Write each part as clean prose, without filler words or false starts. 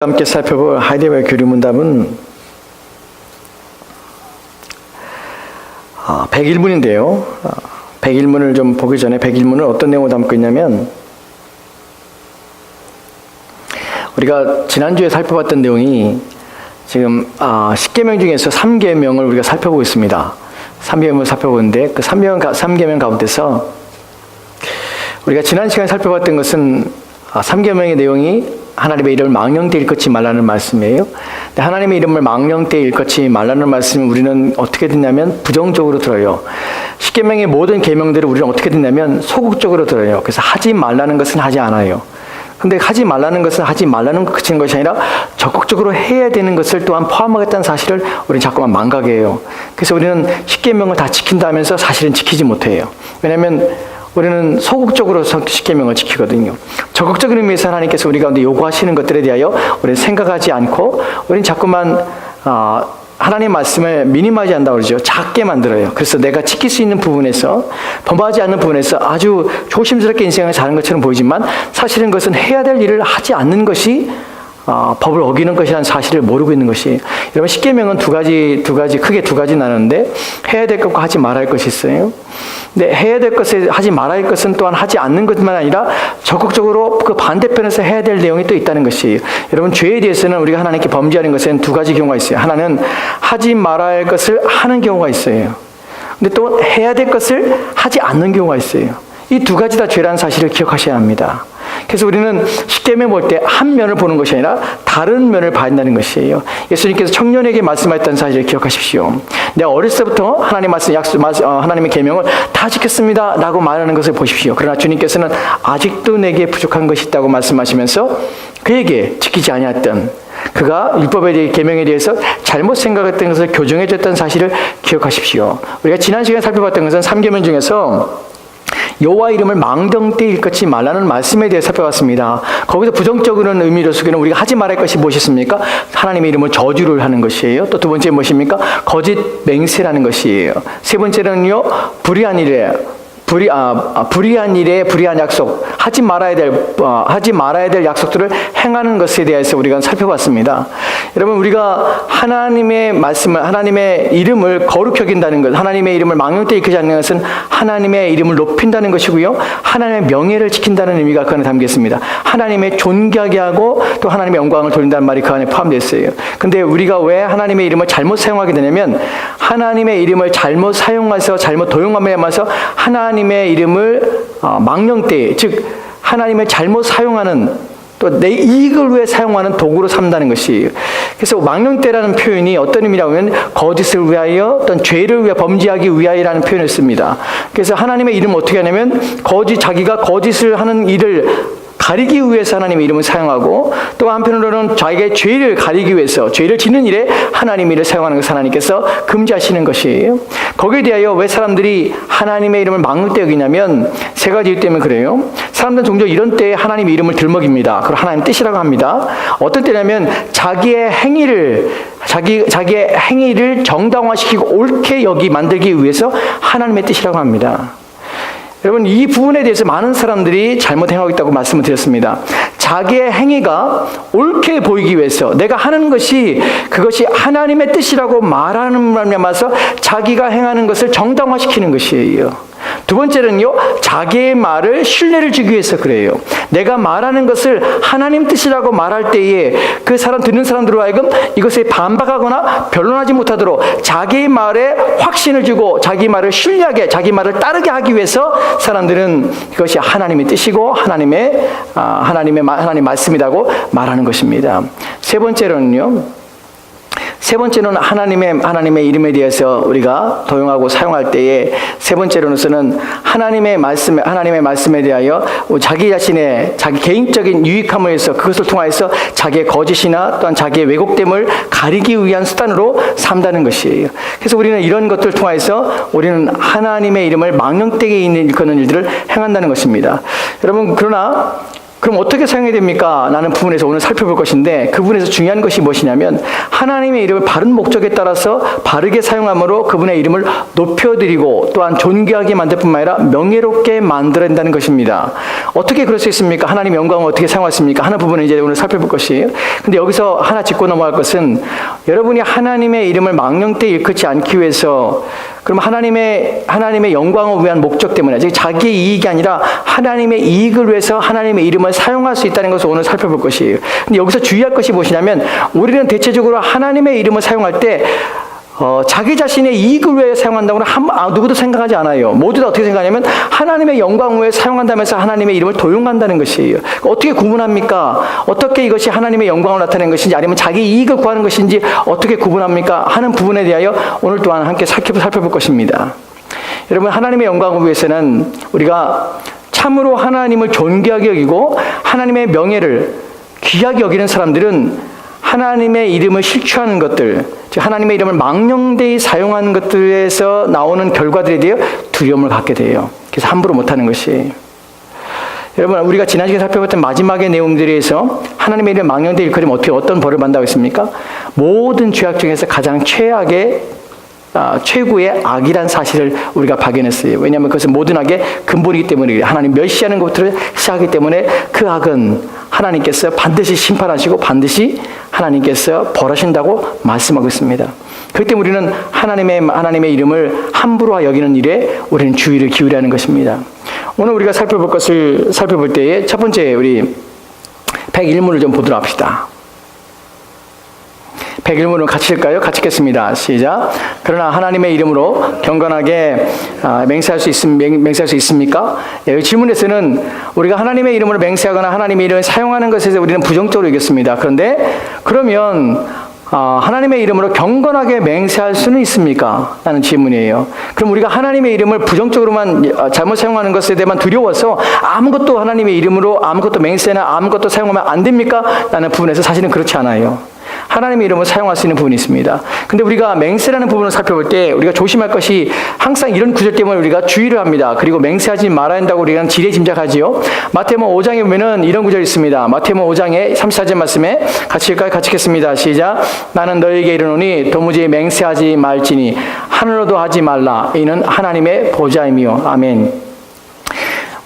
함께 살펴볼 하이데거의 교리문답은 101문인데요. 101문을 좀 보기 전에 101문은 어떤 내용을 담고 있냐면, 우리가 지난주에 살펴봤던 내용이 지금 10계명 중에서 3계명을 우리가 살펴보고 있습니다. 3계명을 살펴보는데 그 3계명 가운데서 우리가 지난 시간에 살펴봤던 것은 3계명의 내용이 하나님의 이름을 망령되이 일컫지 말라는 말씀이에요. 근데 하나님의 이름을 망령되이 일컫지 말라는 말씀을 우리는 어떻게 듣냐면 부정적으로 들어요. 10계명의 모든 계명들을 우리는 어떻게 듣냐면 소극적으로 들어요. 그래서 하지 말라는 것은 하지 않아요. 근데 하지 말라는 것은 하지 말라는 것 그치는 것이 아니라 적극적으로 해야 되는 것을 또한 포함하겠다는 사실을 우리는 자꾸만 망각해요. 그래서 우리는 10계명을 다 지킨다면서 사실은 지키지 못해요. 왜냐하면 우리는 소극적으로 10계명을 지키거든요. 적극적인 의미에서 하나님께서 우리 가운데 요구하시는 것들에 대하여 우리는 생각하지 않고 우리는 자꾸만 하나님의 말씀을 미니마이즈 한다고 그러죠. 작게 만들어요. 그래서 내가 지킬 수 있는 부분에서, 범하지 않는 부분에서 아주 조심스럽게 인생을 사는 것처럼 보이지만 사실은 그것은 해야 될 일을 하지 않는 것이 법을 어기는 것이라는 사실을 모르고 있는 것이. 여러분, 10계명은 크게 두 가지 나누는데 해야 될 것과 하지 말아야 할 것이 있어요. 근데 해야 될 것을 하지 말아야 할 것은 또한 하지 않는 것만 아니라 적극적으로 그 반대편에서 해야 될 내용이 또 있다는 것이에요. 여러분, 죄에 대해서는 우리가 하나님께 범죄하는 것에는 두 가지 경우가 있어요. 하나는 하지 말아야 할 것을 하는 경우가 있어요. 근데 또 해야 될 것을 하지 않는 경우가 있어요. 이 두 가지 다 죄라는 사실을 기억하셔야 합니다. 그래서 우리는 10계명 볼 때 한 면을 보는 것이 아니라 다른 면을 봐야 한다는 것이에요. 예수님께서 청년에게 말씀하셨다는 사실을 기억하십시오. 내가 어렸을 때부터 하나님 말씀, 하나님의 계명을 다 지켰습니다 라고 말하는 것을 보십시오. 그러나 주님께서는 아직도 내게 부족한 것이 있다고 말씀하시면서 그에게 지키지 아니했던, 그가 율법에 대해 계명에 대해서 잘못 생각했던 것을 교정해 줬다는 사실을 기억하십시오. 우리가 지난 시간에 살펴봤던 것은 3계명 중에서 여호와 이름을 망령되이 일컫지 말라는 말씀에 대해 살펴봤습니다. 거기서 부정적인 의미로서는 우리가 하지 말아야 할 것이 무엇이었습니까? 하나님의 이름을 저주를 하는 것이에요. 또 두 번째 무엇입니까? 거짓 맹세라는 것이에요. 세 번째는요, 불의한 일에 불의한 약속, 하지 말아야 될 약속들을 행하는 것에 대해서 우리가 살펴봤습니다. 여러분, 우리가 하나님의 말씀을, 하나님의 이름을 거룩히 여긴다는 것, 하나님의 이름을 망령되이 일컫지 않는 것은 하나님의 이름을 높인다는 것이고요, 하나님의 명예를 지킨다는 의미가 그 안에 담겨 있습니다. 하나님의 존귀하게 하고 또 하나님의 영광을 돌린다는 말이 그 안에 포함되어 있어요. 근데 우리가 왜 하나님의 이름을 잘못 사용하게 되냐면, 하나님의 이름을 잘못 사용해서 잘못 도용함에 맞서 하나님의 이름을 망령되이, 즉 하나님을 잘못 사용하는, 또 내 이익을 위해 사용하는 도구로 삼다는 것이에요. 그래서 망령되이라는 표현이 어떤 의미라고 하면 거짓을 위하여, 어떤 죄를 위해 범죄하기 위하여라는 표현을 씁니다. 그래서 하나님의 이름을 어떻게 하냐면 자기가 거짓을 하는 일을 가리기 위해서 하나님의 이름을 사용하고, 또 한편으로는 자기의 죄를 가리기 위해서, 죄를 짓는 일에 하나님의 이름을 사용하는 것을 하나님께서 금지하시는 것이에요. 거기에 대하여 왜 사람들이 하나님의 이름을 망령되이 여기냐면 세 가지 이유 때문에 그래요. 사람들은 종종 이런 때에 하나님의 이름을 들먹입니다. 그걸 하나님 뜻이라고 합니다. 어떤 때냐면 자기의 행위를 정당화시키고 옳게 만들기 위해서 하나님의 뜻이라고 합니다. 여러분, 이 부분에 대해서 많은 사람들이 잘못 행하고 있다고 말씀을 드렸습니다. 자기의 행위가 옳게 보이기 위해서, 내가 하는 것이 그것이 하나님의 뜻이라고 말하는 말면서 자기가 행하는 것을 정당화시키는 것이에요. 두 번째는요, 자기의 말을 신뢰를 주기 위해서 그래요. 내가 말하는 것을 하나님 뜻이라고 말할 때에 그 듣는 사람들로 하여금 이것에 반박하거나 변론하지 못하도록 자기의 말에 확신을 주고 자기 말을 신뢰하게, 자기 말을 따르게 하기 위해서 사람들은 이것이 하나님의 뜻이고 하나님 말씀이라고 말하는 것입니다. 세 번째는 하나님의 이름에 대해서 우리가 도용하고 사용할 때에, 세 번째로는 하나님의 말씀에 대하여 자기 개인적인 유익함을 위해서, 그것을 통하여서 자기의 거짓이나 또한 자기의 왜곡됨을 가리기 위한 수단으로 삼다는 것이에요. 그래서 우리는 이런 것들을 통하여서 우리는 하나님의 이름을 망령되이 일컫는 일들을 행한다는 것입니다. 여러분, 그러나 그럼 어떻게 사용해야 됩니까? 라는 부분에서 오늘 살펴볼 것인데, 그 부분에서 중요한 것이 무엇이냐면 하나님의 이름을 바른 목적에 따라서 바르게 사용함으로 그분의 이름을 높여드리고 또한 존귀하게 만들 뿐만 아니라 명예롭게 만들어낸다는 것입니다. 어떻게 그럴 수 있습니까? 하나님의 영광을 어떻게 사용하십니까? 하는 부분을 이제 오늘 살펴볼 것이에요. 근데 여기서 하나 짚고 넘어갈 것은, 여러분이 하나님의 이름을 망령되이 일컫지 않기 위해서, 그럼 하나님의 영광을 위한 목적 때문에, 즉 자기의 이익이 아니라 하나님의 이익을 위해서 하나님의 이름을 사용할 수 있다는 것을 오늘 살펴볼 것이에요. 근데 여기서 주의할 것이 무엇이냐면, 우리는 대체적으로 하나님의 이름을 사용할 때 자기 자신의 이익을 위해 사용한다고는 누구도 생각하지 않아요. 모두 다 어떻게 생각하냐면 하나님의 영광을 위해 사용한다면서 하나님의 이름을 도용한다는 것이에요. 어떻게 구분합니까? 어떻게 이것이 하나님의 영광을 나타내는 것인지 아니면 자기 이익을 구하는 것인지 어떻게 구분합니까? 하는 부분에 대하여 오늘 또한 함께 살펴볼 것입니다. 여러분, 하나님의 영광을 위해서는 우리가 참으로 하나님을 존귀하게 여기고 하나님의 명예를 귀하게 여기는 사람들은 하나님의 이름을 실추하는 것들, 즉 하나님의 이름을 망령되이 사용하는 것들에서 나오는 결과들에 대해 두려움을 갖게 돼요. 그래서 함부로 못하는 것이. 여러분, 우리가 지난 시간에 살펴봤던 마지막의 내용들에서 하나님의 이름을 망령되이 일컬으면 어떤 벌을 받는다고 했습니까? 모든 죄악 중에서 가장 최고의 악이란 사실을 우리가 발견했어요. 왜냐하면 그것은 모든 악의 근본이기 때문에, 하나님 멸시하는 것들을 시작하기 때문에 그 악은 하나님께서 반드시 심판하시고 반드시 하나님께서 벌하신다고 말씀하고 있습니다. 그렇기 때문에 우리는 하나님의 이름을 함부로 여기는 일에 우리는 주의를 기울여야 하는 것입니다. 오늘 우리가 살펴볼 때에 첫 번째, 우리 101문을 좀 보도록 합시다. 101문을 같이 읽을까요? 같이 읽겠습니다. 시작. 그러나 하나님의 이름으로 경건하게 맹세할 수 있습니까? 여기 질문에서는 우리가 하나님의 이름으로 맹세하거나 하나님의 이름을 사용하는 것에서 우리는 부정적으로 얘기했습니다. 그런데 그러면 하나님의 이름으로 경건하게 맹세할 수는 있습니까? 라는 질문이에요. 그럼 우리가 하나님의 이름을 부정적으로만 잘못 사용하는 것에 대해만 두려워서 아무것도 하나님의 이름으로 아무것도 맹세나 아무것도 사용하면 안 됩니까? 라는 부분에서 사실은 그렇지 않아요. 하나님의 이름을 사용할 수 있는 부분이 있습니다. 근데 우리가 맹세라는 부분을 살펴볼 때 우리가 조심할 것이, 항상 이런 구절 때문에 우리가 주의를 합니다. 그리고 맹세하지 말아야 한다고 우리가 지레짐작하지요. 마태복음 5장에 보면은 이런 구절이 있습니다. 마태복음 5장에 34절 말씀에 같이 읽을까요? 같이 읽겠습니다. 시작. 나는 너희에게 이르노니 도무지 맹세하지 말지니 하늘로도 하지 말라. 이는 하나님의 보좌이며. 아멘.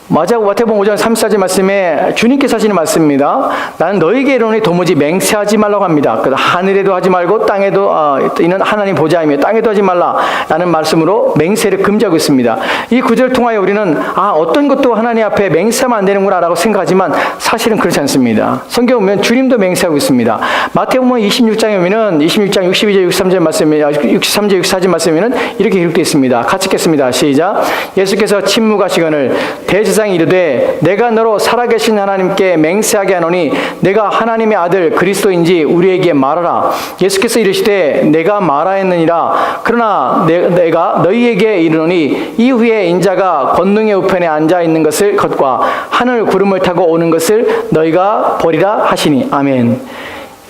마태복음 5장 34절 말씀에 주님께서 하시는 말씀입니다. 나는 너에게 이르노니 도무지 맹세하지 말라고 합니다. 그래서 하늘에도 하지 말고 땅에도 이는 하나님 보좌이며 땅에도 하지 말라 라는 말씀으로 맹세를 금지하고 있습니다. 이 구절을 통하여 우리는 어떤 것도 하나님 앞에 맹세하면 안 되는구나 라고 생각하지만 사실은 그렇지 않습니다. 성경 보면 주님도 맹세하고 있습니다. 마태복음 26장에 보면 26장 62절 63절 말씀에 63절 64절 말씀에는 이렇게 기록되어 있습니다. 같이 읽겠습니다. 시작. 예수께서 침묵하시거늘 대제사장이 이르되 내가 너로 살아계신 하나님께 맹세하게 하노니 내가 하나님의 아들 그리스도인지 우리에게 말하라. 예수께서 이르시되 내가 말하였느니라. 그러나 내가 너희에게 이르노니 이후에 인자가 권능의 우편에 앉아 있는 것을 겉과 하늘 구름을 타고 오는 것을 너희가 보리라 하시니. 아멘.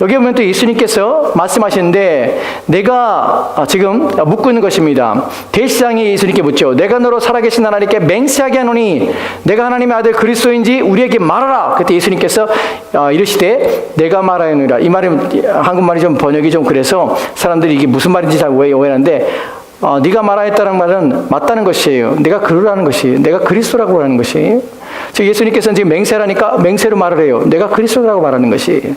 여기 보면 또 예수님께서 말씀하시는데, 내가 지금 묻고 있는 것입니다. 대제사장이 예수님께 묻죠. 내가 너로 살아계신 하나님께 맹세하게 하노니 내가 하나님의 아들 그리스도인지 우리에게 말하라. 그때 예수님께서 이르시되 내가 말하였느니라. 이 말은 한국말이 좀 번역이 좀 그래서 사람들이 이게 무슨 말인지 잘 오해하는데, 네가 말하였다는 말은 맞다는 것이에요. 내가 그러라는 것이에요. 내가 그리스도라고 하는 것이에요. 즉 예수님께서는 지금 맹세라니까 맹세로 말을 해요. 내가 그리스도라고 말하는 것이.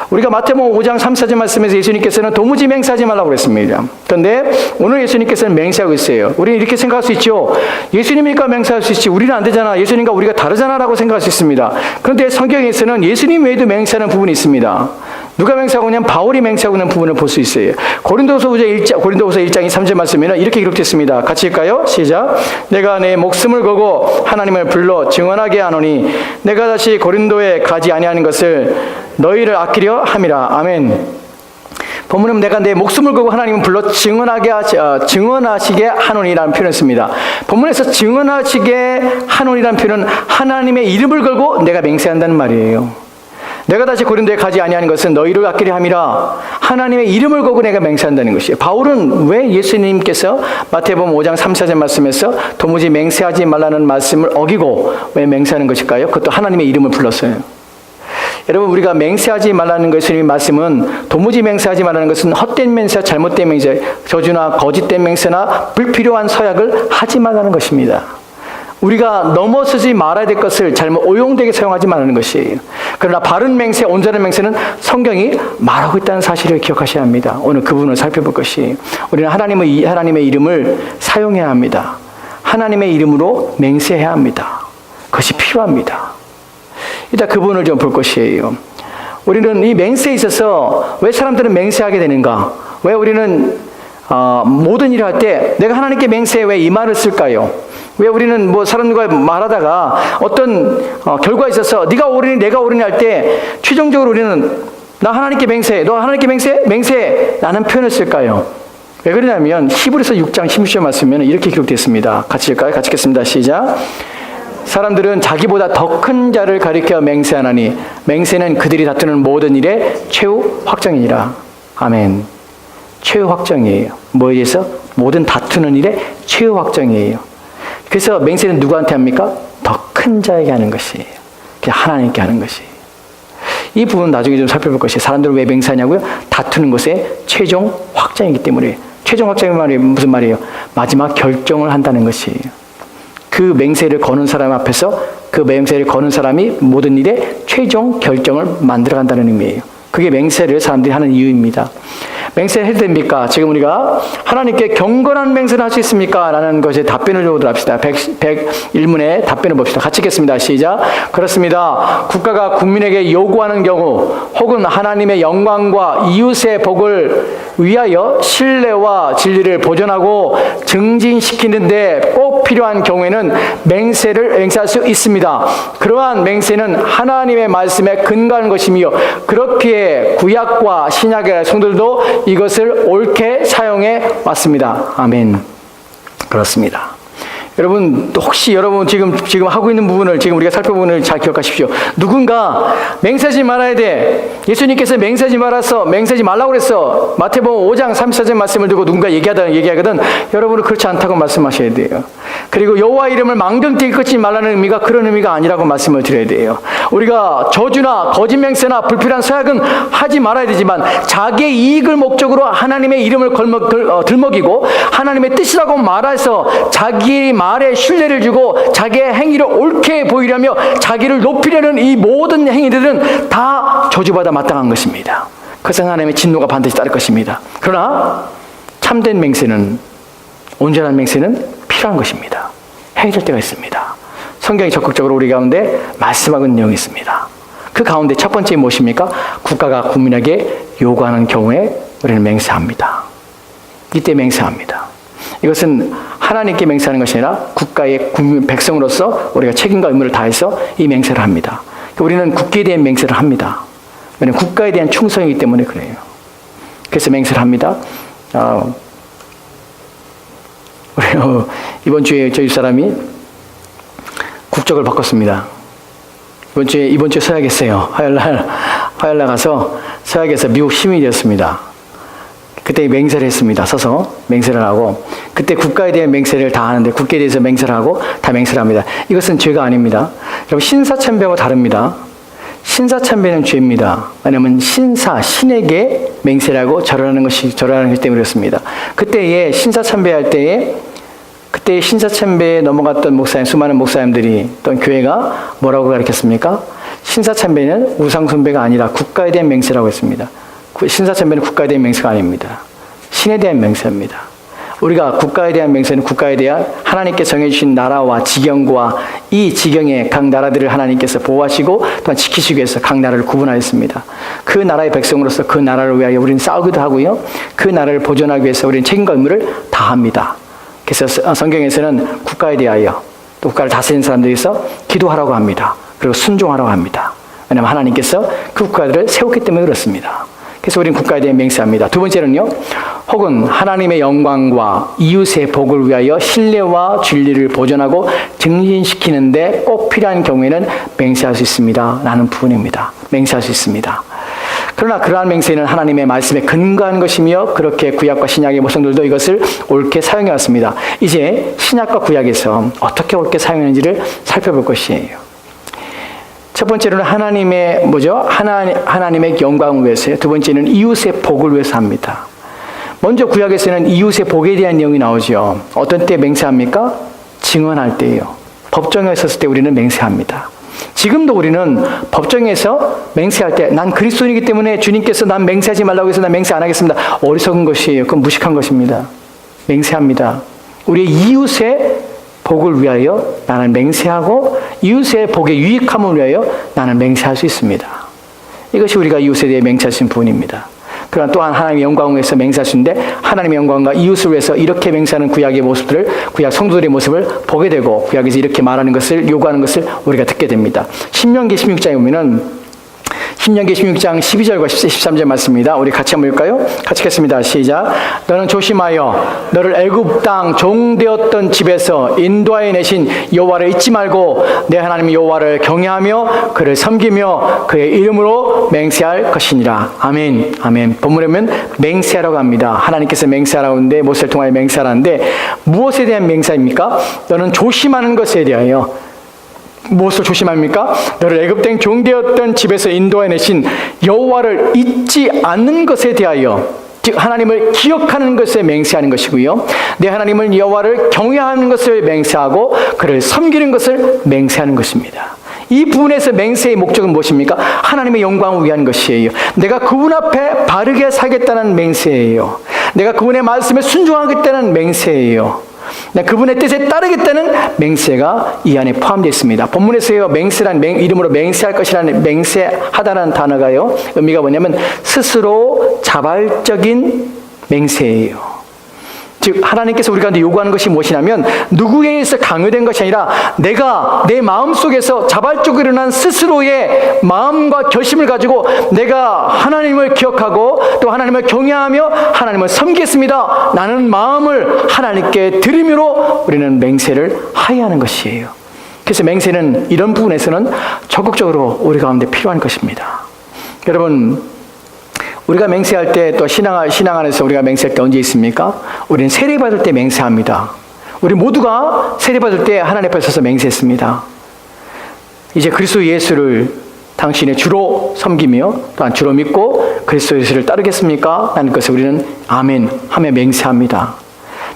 우리가 마태복음 5장 3-4절 말씀에서 예수님께서는 도무지 맹세하지 말라고 그랬습니다. 그런데 오늘 예수님께서는 맹세하고 있어요. 우리는 이렇게 생각할 수 있죠. 예수님이니까 맹세할 수 있지 우리는 안 되잖아. 예수님과 우리가 다르잖아 라고 생각할 수 있습니다. 그런데 성경에서는 예수님 외에도 맹세하는 부분이 있습니다. 누가 맹세하고 있냐면 바울이 맹세하고 있는 부분을 볼 수 있어요. 고린도후서 1장이 3절 말씀에는 이렇게 기록됐습니다. 같이 읽까요? 시작. 내가 내 목숨을 걸고 하나님을 불러 증언하게 하노니 내가 다시 고린도에 가지 아니하는 것을 너희를 아끼려 함이라. 아멘. 본문은 내가 내 목숨을 걸고 하나님을 불러 증언하시게 하노니라는 표현을 씁니다. 본문에서 증언하시게 하노니라는 표현은 하나님의 이름을 걸고 내가 맹세한다는 말이에요. 내가 다시 고린도에 가지 아니하는 것은 너희를 아끼려 함이라. 하나님의 이름을 거고 내가 맹세한다는 것이에요. 바울은 왜 예수님께서 마태복음 5장 3, 4절 말씀에서 도무지 맹세하지 말라는 말씀을 어기고 왜 맹세하는 것일까요? 그것도 하나님의 이름을 불렀어요. 여러분, 우리가 맹세하지 말라는 것의 말씀은, 도무지 맹세하지 말라는 것은 헛된 맹세, 잘못된 맹세, 저주나 거짓된 맹세나 불필요한 서약을 하지 말라는 것입니다. 우리가 넘어서지 말아야 될 것을 잘못 오용되게 사용하지 말라는 것이에요. 그러나 바른 맹세, 온전한 맹세는 성경이 말하고 있다는 사실을 기억하셔야 합니다. 오늘 그 부분을 살펴볼 것이에요. 우리는 하나님의 이름을 사용해야 합니다. 하나님의 이름으로 맹세해야 합니다. 그것이 필요합니다. 일단 그 부분을 좀 볼 것이에요. 우리는 이 맹세에 있어서 왜 사람들은 맹세하게 되는가? 왜 우리는 모든 일을 할 때 내가 하나님께 맹세해 왜 이 말을 쓸까요? 왜 우리는 뭐 사람들과 말하다가 어떤 결과에 있어서 네가 옳으니 내가 옳으니 할 때 최종적으로 우리는 나 하나님께 맹세해, 너 하나님께 맹세해 라는 표현을 쓸까요? 왜 그러냐면 히브리서 6장 16절 말씀에는 이렇게 기록되어 있습니다. 같이 읽을까요? 같이 읽겠습니다. 시작. 사람들은 자기보다 더 큰 자를 가리켜 맹세하나니 맹세는 그들이 다투는 모든 일의 최후 확정이니라. 아멘. 최후 확정이에요. 뭐에 대해서? 모든 다투는 일의 최후 확정이에요. 그래서 맹세는 누구한테 합니까? 더 큰 자에게 하는 것이에요. 하나님께 하는 것이에요. 이 부분 나중에 좀 살펴볼 것이에요. 사람들은 왜 맹세하냐고요? 다투는 것의 최종 확정이기 때문에. 최종 확정이 말이 무슨 말이에요? 마지막 결정을 한다는 것이에요. 그 맹세를 거는 사람 앞에서 그 맹세를 거는 사람이 모든 일의 최종 결정을 만들어간다는 의미예요. 그게 맹세를 사람들이 하는 이유입니다. 맹세를 해도 됩니까? 지금 우리가 하나님께 경건한 맹세를 할 수 있습니까? 라는 것에 답변을 보도록 합시다. 101문의 답변을 봅시다. 같이 읽겠습니다. 시작. 그렇습니다. 국가가 국민에게 요구하는 경우 혹은 하나님의 영광과 이웃의 복을 위하여 신뢰와 진리를 보존하고 증진시키는데 꼭 필요한 경우에는 맹세할 수 있습니다. 그러한 맹세는 하나님의 말씀에 근거하는 것이며 그렇기에 구약과 신약의 성도들도 이것을 옳게 사용해 왔습니다. 아멘. 그렇습니다. 여러분, 혹시 여러분 지금 하고 있는 부분을 지금 우리가 살펴보는 부분을 잘 기억하십시오. 누군가 맹세하지 말아야 돼. 예수님께서 맹세하지 말라고 그랬어. 마태복음 5장 34절 말씀을 두고 누군가 얘기하거든. 여러분은 그렇지 않다고 말씀하셔야 돼요. 그리고 여호와 이름을 망령되이 끊지 말라는 의미가 그런 의미가 아니라고 말씀을 드려야 돼요. 우리가 저주나 거짓 맹세나 불필요한 서약은 하지 말아야 되지만 자기의 이익을 목적으로 하나님의 이름을 들먹이고 하나님의 뜻이라고 말해서 자기 말에 신뢰를 주고 자기의 행위를 옳게 보이려며 자기를 높이려는 이 모든 행위들은 다 저주받아 마땅한 것입니다. 그래서 하나님의 진노가 반드시 따를 것입니다. 그러나 참된 맹세는, 온전한 맹세는 필요한 것입니다. 해야 될 때가 있습니다. 성경이 적극적으로 우리 가운데 말씀하고 있는 내용이 있습니다. 그 가운데 첫 번째 무엇입니까? 국가가 국민에게 요구하는 경우에 우리는 맹세합니다. 이때 맹세합니다. 이것은 하나님께 맹세하는 것이 아니라 국가의 국민 백성으로서 우리가 책임과 의무를 다해서 이 맹세를 합니다. 우리는 국기에 대한 맹세를 합니다. 왜냐하면 국가에 대한 충성이기 때문에 그래요. 그래서 맹세를 합니다. 이번 주에 저희 사람이 국적을 바꿨습니다. 이번 주에 서약했어요. 화요일날 가서 서약해서 미국 시민이 되었습니다. 그때 맹세를 했습니다. 서서 맹세를 하고, 그때 국가에 대한 맹세를 다 하는데 국가에 대해서 맹세를 하고 다 맹세를 합니다. 이것은 죄가 아닙니다. 여러분, 신사참배와 다릅니다. 신사참배는 죄입니다. 왜냐하면 신에게 맹세를 하고 절하는 것이 때문에 그렇습니다. 그때에 신사참배할 때에 그때 신사참배에 넘어갔던 목사님, 수많은 목사님들이 또는 교회가 뭐라고 가르쳤습니까? 신사참배는 우상숭배가 아니라 국가에 대한 맹세라고 했습니다. 신사참배는 국가에 대한 맹세가 아닙니다. 신에 대한 맹세입니다. 우리가 국가에 대한 맹세는 국가에 대한 하나님께 정해주신 나라와 지경과 이 지경의 각 나라들을 하나님께서 보호하시고 또한 지키시기 위해서 각 나라를 구분하였습니다. 그 나라의 백성으로서 그 나라를 위하여 우리는 싸우기도 하고요. 그 나라를 보존하기 위해서 우리는 책임과 의무를 다합니다. 그래서 성경에서는 국가에 대하여 또 국가를 다스리는 사람들에서 기도하라고 합니다. 그리고 순종하라고 합니다. 왜냐하면 하나님께서 그 국가들을 세웠기 때문에 그렇습니다. 그래서 우리는 국가에 대해 맹세합니다. 두 번째는요, 혹은 하나님의 영광과 이웃의 복을 위하여 신뢰와 진리를 보존하고 증진시키는데 꼭 필요한 경우에는 맹세할 수 있습니다. 라는 부분입니다. 맹세할 수 있습니다. 그러나 그러한 맹세는 하나님의 말씀에 근거한 것이며 그렇게 구약과 신약의 모성들도 이것을 옳게 사용해 왔습니다. 이제 신약과 구약에서 어떻게 옳게 사용하는지를 살펴볼 것이에요. 첫 번째로는 하나님의 영광을 위해서요. 두 번째는 이웃의 복을 위해서 합니다. 먼저 구약에서는 이웃의 복에 대한 내용이 나오죠. 어떤 때 맹세합니까? 증언할 때예요. 법정에 섰을 때 우리는 맹세합니다. 지금도 우리는 법정에서 맹세할 때 난 그리스도인이기 때문에 주님께서 난 맹세하지 말라고 해서 난 맹세 안 하겠습니다. 어리석은 것이에요. 그건 무식한 것입니다. 맹세합니다. 우리의 이웃의 복을 위하여 나는 맹세하고 이웃의 복의 유익함을 위하여 나는 맹세할 수 있습니다. 이것이 우리가 이웃에 대해 맹세할 수 있는 부분입니다. 그러나 또한 하나님의 영광을 위해서 맹세할 수 있는데 하나님의 영광과 이웃을 위해서 이렇게 맹세하는 구약의 모습들을, 구약 성도들의 모습을 보게 되고 구약에서 이렇게 말하는 것을, 요구하는 것을 우리가 듣게 됩니다. 신명기 16장에 보면은 신명기 16장 12절과 13절 말씀입니다. 우리 같이 한번 읽을까요? 같이 읽겠습니다. 시작. 너는 조심하여 너를 애굽 땅 종되었던 집에서 인도하여 내신 여호와를 잊지 말고 내 하나님 여호와를 경외하며 그를 섬기며 그의 이름으로 맹세할 것이니라. 아멘. 아멘. 본문에 보면 맹세하라고 합니다. 하나님께서 맹세하라고 하는데 모세를 통하여 맹세하라는데 무엇에 대한 맹세입니까? 너는 조심하는 것에 대하여 무엇을 조심합니까? 너를 애굽 땅 종되었던 집에서 인도해 내신 여호와를 잊지 않는 것에 대하여, 즉 하나님을 기억하는 것에 맹세하는 것이고요. 내 하나님을 여호와를 경외하는 것을 맹세하고 그를 섬기는 것을 맹세하는 것입니다. 이 부분에서 맹세의 목적은 무엇입니까? 하나님의 영광을 위한 것이에요. 내가 그분 앞에 바르게 살겠다는 맹세예요. 내가 그분의 말씀에 순종하겠다는 맹세예요. 그분의 뜻에 따르겠다는 맹세가 이 안에 포함되어 있습니다. 본문에서요, 맹세란 이름으로 맹세할 것이라는 맹세하다는 단어가요, 의미가 뭐냐면 스스로 자발적인 맹세예요. 즉 하나님께서 우리 가운데 요구하는 것이 무엇이냐면 누구에 의해서 강요된 것이 아니라 내가 내 마음속에서 자발적으로 일어난 스스로의 마음과 결심을 가지고 내가 하나님을 기억하고 또 하나님을 경외하며 하나님을 섬기겠습니다. 라는 마음을 하나님께 드림으로 우리는 맹세를 하여야 하는 것이에요. 그래서 맹세는 이런 부분에서는 적극적으로 우리 가운데 필요한 것입니다. 여러분, 우리가 맹세할 때 또 신앙 안에서 우리가 맹세할 때 언제 있습니까? 우리는 세례받을 때 맹세합니다. 우리 모두가 세례받을 때 하나님 앞에 서서 맹세했습니다. 이제 그리스도 예수를 당신의 주로 섬기며 또한 주로 믿고 그리스도 예수를 따르겠습니까? 라는 것을 우리는 아멘 하며 맹세합니다.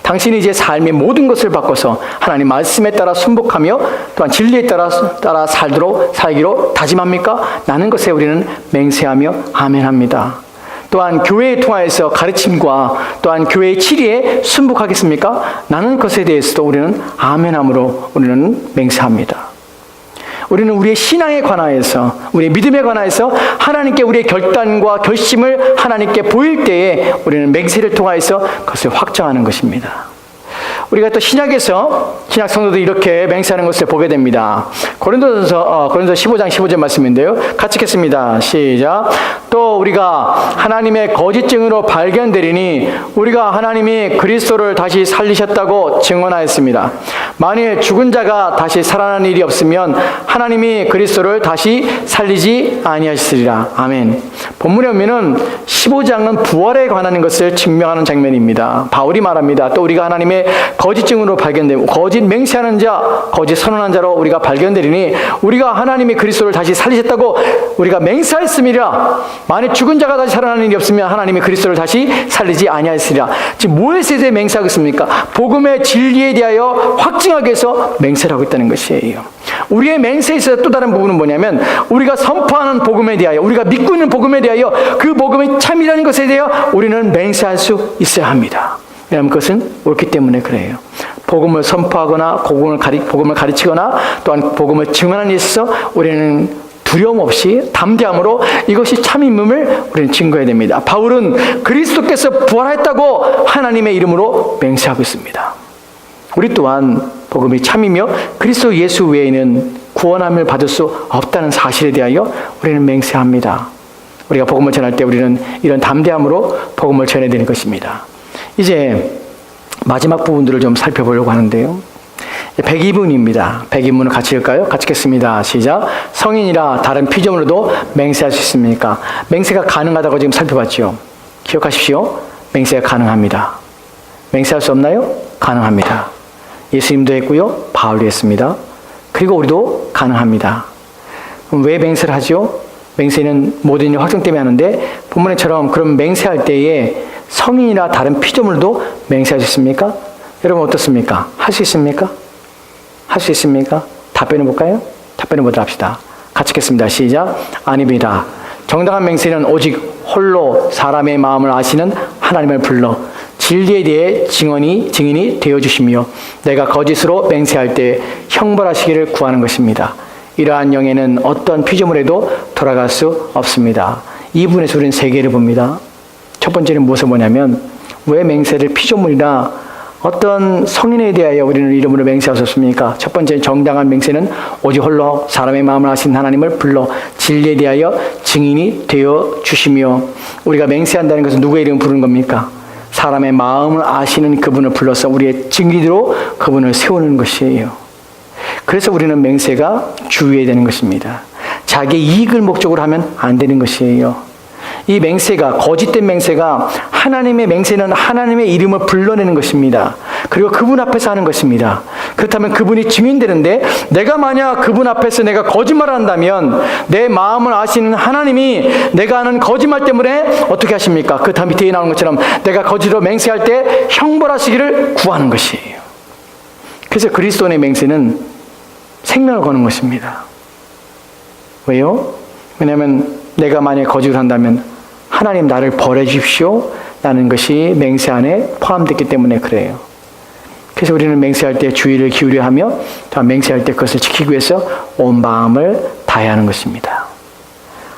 당신이 이제 삶의 모든 것을 바꿔서 하나님 말씀에 따라 순복하며 또한 진리에 따라 살기로 다짐합니까? 라는 것에 우리는 맹세하며 아멘합니다. 또한 교회에 통하여서 가르침과 또한 교회의 치리에 순복하겠습니까? 라는 것에 대해서도 우리는 아멘함으로 우리는 맹세합니다. 우리는 우리의 신앙에 관하여서, 우리의 믿음에 관하여서 하나님께 우리의 결단과 결심을 하나님께 보일 때에 우리는 맹세를 통하여서 그것을 확정하는 것입니다. 우리가 또 신약에서 신약 성도들이 이렇게 맹세하는 것을 보게 됩니다. 고린도서 15장 15절 말씀인데요. 같이 읽겠습니다. 시작. 또 우리가 하나님의 거짓 증으로 발견되리니 우리가 하나님이 그리스도를 다시 살리셨다고 증언하였습니다. 만일 죽은 자가 다시 살아난 일이 없으면 하나님이 그리스도를 다시 살리지 아니하시리라. 아멘. 본문에 보면은 15장은 부활에 관한 것을 증명하는 장면입니다. 바울이 말합니다. 또 우리가 하나님의 거짓 증으로 발견되고 거짓 맹세하는 자, 거짓 선언한 자로 우리가 발견되리니 우리가 하나님이 그리스도를 다시 살리셨다고 우리가 맹세하였음이라. 만일 죽은 자가 다시 살아나는 일이 없으면 하나님이 그리스도를 다시 살리지 아니하였으리라. 지금 무엇에 대해 맹세하고 있습니까? 복음의 진리에 대하여 확증하기 위해서 맹세를 하고 있다는 것이에요. 우리의 맹세에 있어서 또 다른 부분은 뭐냐면 우리가 선포하는 복음에 대하여, 우리가 믿고 있는 복음에 대하여 그 복음이 참이라는 것에 대하여 우리는 맹세할 수 있어야 합니다. 왜냐하면 그것은 옳기 때문에 그래요. 복음을 선포하거나 복음을 가르치거나 또한 복음을 증언하는 데 있어서 우리는 두려움 없이 담대함으로 이것이 참임을 우리는 증거해야 됩니다. 바울은 그리스도께서 부활했다고 하나님의 이름으로 맹세하고 있습니다. 우리 또한 복음이 참이며 그리스도 예수 외에는 구원함을 받을 수 없다는 사실에 대하여 우리는 맹세합니다. 우리가 복음을 전할 때 우리는 이런 담대함으로 복음을 전해야 되는 것입니다. 이제 마지막 부분들을 좀 살펴보려고 하는데요. 102분입니다. 102분을 같이 읽을까요? 같이 읽겠습니다. 시작. 성인이라 다른 피조물로도 맹세할 수 있습니까? 맹세가 가능하다고 지금 살펴봤죠. 기억하십시오. 맹세가 가능합니다. 맹세할 수 없나요? 가능합니다. 예수님도 했고요. 바울도 했습니다. 그리고 우리도 가능합니다. 그럼 왜 맹세를 하죠? 맹세는 모든 일 확정 때문에 하는데 본문에처럼 그럼 맹세할 때에 성인이나 다른 피조물도 맹세할 수 있습니까? 여러분 어떻습니까? 할 수 있습니까? 할 수 있습니까? 답변해 볼까요? 답변해 보도록 합시다. 같이 읽겠습니다. 시작. 아닙니다. 정당한 맹세는 오직 홀로 사람의 마음을 아시는 하나님을 불러 진리에 대해 증인이 되어주시며 내가 거짓으로 맹세할 때 형벌하시기를 구하는 것입니다. 이러한 영에는 어떤 피조물에도 돌아갈 수 없습니다. 이 부분에서 우리는 세 개를 봅니다. 첫 번째는 무엇을 보냐면 왜 맹세를 피조물이나 어떤 성인에 대하여 우리는 이름으로 맹세할 수 없습니까? 첫 번째 정당한 맹세는 오직 홀로 사람의 마음을 아신 하나님을 불러 진리에 대하여 증인이 되어 주시며 우리가 맹세한다는 것은 누구의 이름을 부르는 겁니까? 사람의 마음을 아시는 그분을 불러서 우리의 증인으로 그분을 세우는 것이에요. 그래서 우리는 맹세가 주의해야 되는 것입니다. 자기의 이익을 목적으로 하면 안 되는 것이에요. 이 맹세가, 거짓된 맹세가 하나님의 맹세는 하나님의 이름을 불러내는 것입니다. 그리고 그분 앞에서 하는 것입니다. 그렇다면 그분이 증인되는데 내가 만약 그분 앞에서 내가 거짓말을 한다면 내 마음을 아시는 하나님이 내가 하는 거짓말 때문에 어떻게 하십니까? 그 다음 밑에 나오는 것처럼 내가 거짓으로 맹세할 때 형벌하시기를 구하는 것이에요. 그래서 그리스도인의 맹세는 생명을 거는 것입니다. 왜요? 왜냐하면 내가 만약 거짓을 한다면 하나님 나를 벌해 주십시오 라는 것이 맹세 안에 포함됐기 때문에 그래요. 그래서 우리는 맹세할 때 주의를 기울여 하며 또 맹세할 때 그것을 지키기 위해서 온 마음을 다해야 하는 것입니다.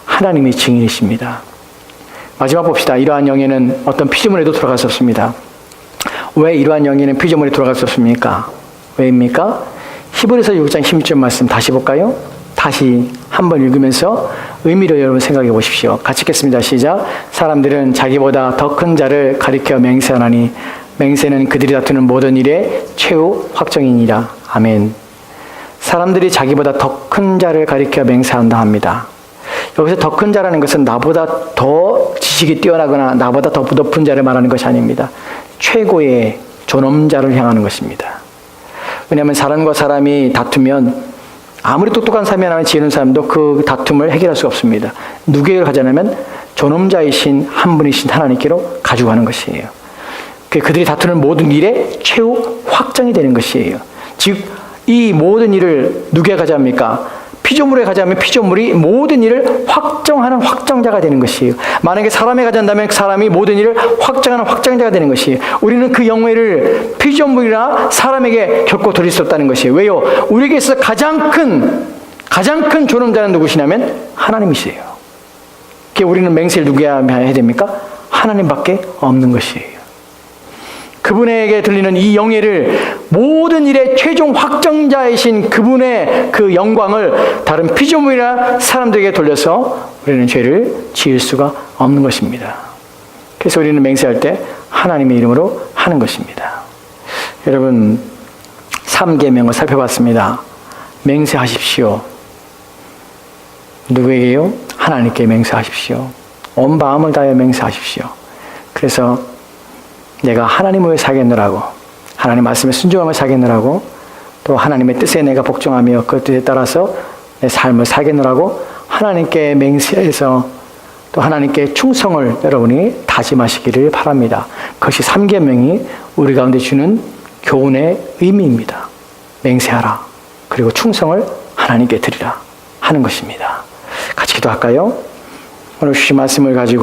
하나님이 증인이십니다. 마지막 봅시다. 이러한 영에는 어떤 피조물에도 돌아갈 수 없습니다. 왜 이러한 영에는 피조물에 돌아갈 수 없습니까? 왜입니까? 히브리서 6장 16절 말씀 다시 볼까요? 다시 한번 읽으면서 의미를 여러분 생각해 보십시오. 같이 읽겠습니다. 시작. 사람들은 자기보다 더 큰 자를 가리켜 맹세하나니 맹세는 그들이 다투는 모든 일의 최후 확정이니라. 아멘. 사람들이 자기보다 더 큰 자를 가리켜 맹세한다 합니다. 여기서 더 큰 자라는 것은 나보다 더 지식이 뛰어나거나 나보다 더 높은 자를 말하는 것이 아닙니다. 최고의 존엄자를 향하는 것입니다. 왜냐하면 사람과 사람이 다투면 아무리 똑똑한 사람이 하나는 지혜로운 사람도 그 다툼을 해결할 수가 없습니다. 누구에게 가자냐면 존엄자이신 한 분이신 하나님께로 가지고 가는 것이에요. 그들이 다투는 모든 일의 최후 확정이 되는 것이에요. 즉 이 모든 일을 누구에게 가져갑니까? 피조물에 가자면 피조물이 모든 일을 확정하는 확정자가 되는 것이에요. 만약에 사람에 가져간다면 그 사람이 모든 일을 확정하는 확정자가 되는 것이에요. 우리는 그 영예를 피조물이나 사람에게 결코 드릴 수 없다는 것이에요. 왜요? 우리에게 있어서 가장 큰 존엄자는 누구시냐면 하나님이세요. 우리는 맹세를 누구에게 해야 됩니까? 하나님밖에 없는 것이에요. 그분에게 들리는 이 영예를 모든 일의 최종 확정자이신 그분의 그 영광을 다른 피조물이나 사람들에게 돌려서 우리는 죄를 지을 수가 없는 것입니다. 그래서 우리는 맹세할 때 하나님의 이름으로 하는 것입니다. 여러분 3계명을 살펴봤습니다. 맹세하십시오. 누구에게요? 하나님께 맹세하십시오. 온 마음을 다하여 맹세하십시오. 그래서 내가 하나님을 위해 살겠노라고, 하나님 말씀에 순종하며 살겠노라고, 또 하나님의 뜻에 내가 복종하며 그 뜻에 따라서 내 삶을 살겠노라고 하나님께 맹세해서 또 하나님께 충성을 여러분이 다짐하시기를 바랍니다. 그것이 3계명이 우리 가운데 주는 교훈의 의미입니다. 맹세하라. 그리고 충성을 하나님께 드리라 하는 것입니다. 같이 기도할까요? 오늘 주신 말씀을 가지고